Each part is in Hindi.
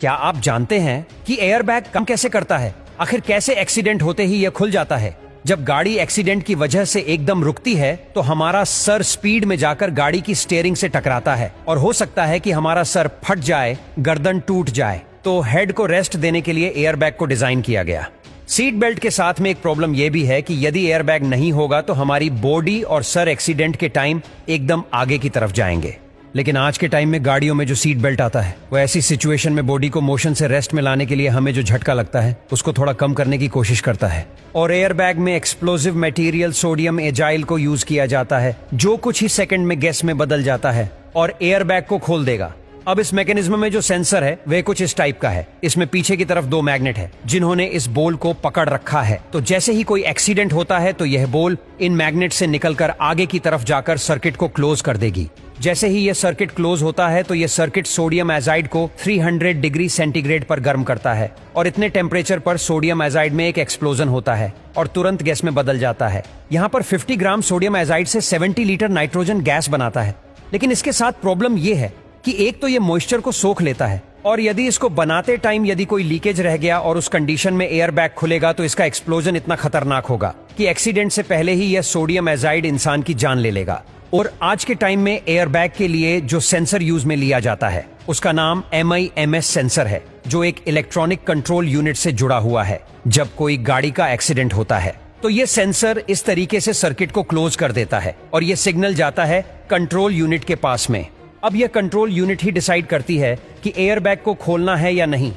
क्या आप जानते हैं कि एयरबैग काम कैसे करता है? आखिर कैसे एक्सीडेंट होते ही यह खुल जाता है? जब गाड़ी एक्सीडेंट की वजह से एकदम रुकती है तो हमारा सर स्पीड में जाकर गाड़ी की स्टीयरिंग से टकराता है और हो सकता है कि हमारा सर फट जाए, गर्दन टूट जाए। तो हेड को रेस्ट देने के लिए एयरबैग को डिजाइन किया गया। सीट बेल्ट के साथ में एक प्रॉब्लम यह भी है कि यदि एयरबैग नहीं होगा तो हमारी बॉडी और सर एक्सीडेंट के टाइम एकदम आगे की तरफ जाएंगे। लेकिन आज के टाइम में गाड़ियों में जो सीट बेल्ट आता है वो ऐसी सिचुएशन में बॉडी को मोशन से रेस्ट में लाने के लिए हमें जो झटका लगता है उसको थोड़ा कम करने की कोशिश करता है। और एयरबैग में एक्सप्लोजिव मटेरियल सोडियम एजाइल को यूज किया जाता है जो कुछ ही सेकंड में गैस में बदल जाता है और एयरबैग को खोल देगा। अब इस मैकेनिज्म में जो सेंसर है वह कुछ इस टाइप का है। इसमें पीछे की तरफ दो मैग्नेट है जिन्होंने इस बोल को पकड़ रखा है। तो जैसे ही कोई एक्सीडेंट होता है तो यह बोल इन मैग्नेट से निकलकर आगे की तरफ जाकर सर्किट को क्लोज कर देगी। जैसे ही यह सर्किट क्लोज होता है तो यह सर्किट सोडियम एजाइड को 300 डिग्री सेंटीग्रेड पर गर्म करता है और इतने टेम्परेचर पर सोडियम एजाइड में एक एक्सप्लोजन होता है और तुरंत गैस में बदल जाता है। यहाँ पर 50 ग्राम सोडियम एजाइड से 70 लीटर नाइट्रोजन गैस बनाता है। लेकिन इसके साथ प्रॉब्लम यह है कि एक तो ये मॉइस्चर को सोख लेता है और यदि इसको बनाते टाइम यदि कोई लीकेज रह गया और उस कंडीशन में एयरबैग खुलेगा तो इसका एक्सप्लोजन इतना खतरनाक होगा कि एक्सीडेंट से पहले ही यह सोडियम एजाइड इंसान की जान ले लेगा। और आज के टाइम में एयरबैग के लिए जो सेंसर यूज में लिया जाता है उसका नाम MIMS सेंसर है जो एक इलेक्ट्रॉनिक कंट्रोल यूनिट से जुड़ा हुआ है। जब कोई गाड़ी का एक्सीडेंट होता है तो ये सेंसर इस तरीके से सर्किट को क्लोज कर देता है और ये सिग्नल जाता है कंट्रोल यूनिट के पास में। अब यह कंट्रोल यूनिट ही डिसाइड करती है कि एयरबैग को खोलना है या नहीं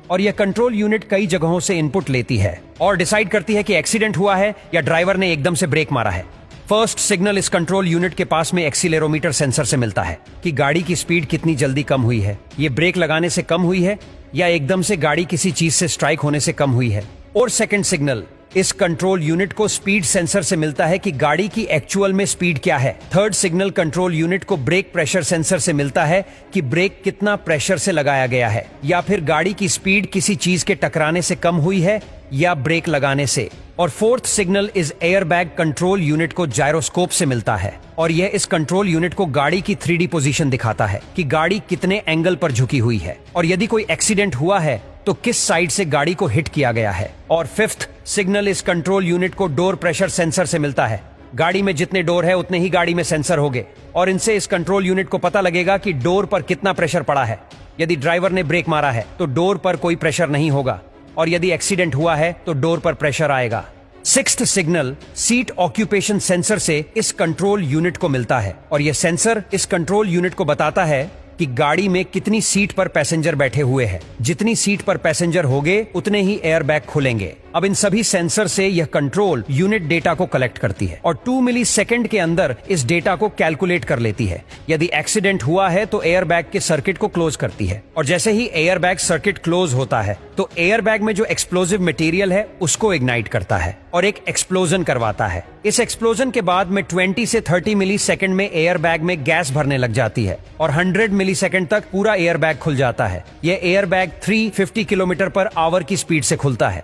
और यह कंट्रोल यूनिट कई जगहों से इनपुट लेती है और डिसाइड करती है कि एक्सीडेंट हुआ है या ड्राइवर ने एकदम से ब्रेक मारा है। फर्स्ट सिग्नल इस कंट्रोल यूनिट के पास में एक्सीलेरोमीटर सेंसर से मिलता है कि गाड़ी की स्पीड कितनी जल्दी कम हुई है, ये ब्रेक लगाने से कम हुई है या एकदम से गाड़ी किसी चीज से स्ट्राइक होने से कम हुई है। और सेकंड सिग्नल इस कंट्रोल यूनिट को स्पीड सेंसर से मिलता है कि गाड़ी की एक्चुअल में स्पीड क्या है। थर्ड सिग्नल कंट्रोल यूनिट को ब्रेक प्रेशर सेंसर से मिलता है कि ब्रेक कितना प्रेशर से लगाया गया है या फिर गाड़ी की स्पीड किसी चीज के टकराने से कम हुई है या ब्रेक लगाने से। और फोर्थ सिग्नल इस एयरबैग कंट्रोल यूनिट को जायरोस्कोप से मिलता है और यह इस कंट्रोल यूनिट को गाड़ी की 3D पोजीशन दिखाता है कि गाड़ी कितने एंगल पर झुकी हुई है और यदि कोई एक्सीडेंट हुआ है तो किस साइड से गाड़ी को हिट किया गया है। और फिफ्थ सिग्नल इस कंट्रोल यूनिट को डोर प्रेशर सेंसर से मिलता है। गाड़ी में जितने डोर है उतने ही गाड़ी में सेंसर होंगे और इनसे इस कंट्रोल यूनिट को पता लगेगा कि डोर पर कितना प्रेशर पड़ा है। यदि ड्राइवर ने ब्रेक मारा है तो डोर पर कोई प्रेशर नहीं होगा और यदि एक्सीडेंट हुआ है तो डोर पर प्रेशर आएगा। Sixth signal seat occupation sensor से इस कंट्रोल यूनिट को मिलता है और यह सेंसर इस कंट्रोल यूनिट को बताता है कि गाड़ी में कितनी सीट पर पैसेंजर बैठे हुए हैं। जितनी सीट पर पैसेंजर होंगे उतने ही एयरबैग खुलेंगे। अब इन सभी सेंसर से यह कंट्रोल यूनिट डेटा को कलेक्ट करती है और 2 मिलीसेकंड के अंदर इस डेटा को कैलकुलेट कर लेती है। यदि एक्सीडेंट हुआ है तो एयरबैग के सर्किट को क्लोज करती है और जैसे ही एयरबैग सर्किट क्लोज होता है तो एयरबैग में जो एक्सप्लोजिव मटेरियल है उसको इग्नाइट करता है और एक एक्सप्लोजन करवाता है। इस एक्सप्लोजन के बाद में 20 से 30 मिलीसेकंड में एयरबैग में गैस भरने लग जाती है और 100 मिलीसेकंड तक पूरा एयरबैग खुल जाता है। यह एयरबैग 350 किलोमीटर पर आवर की स्पीड से खुलता है।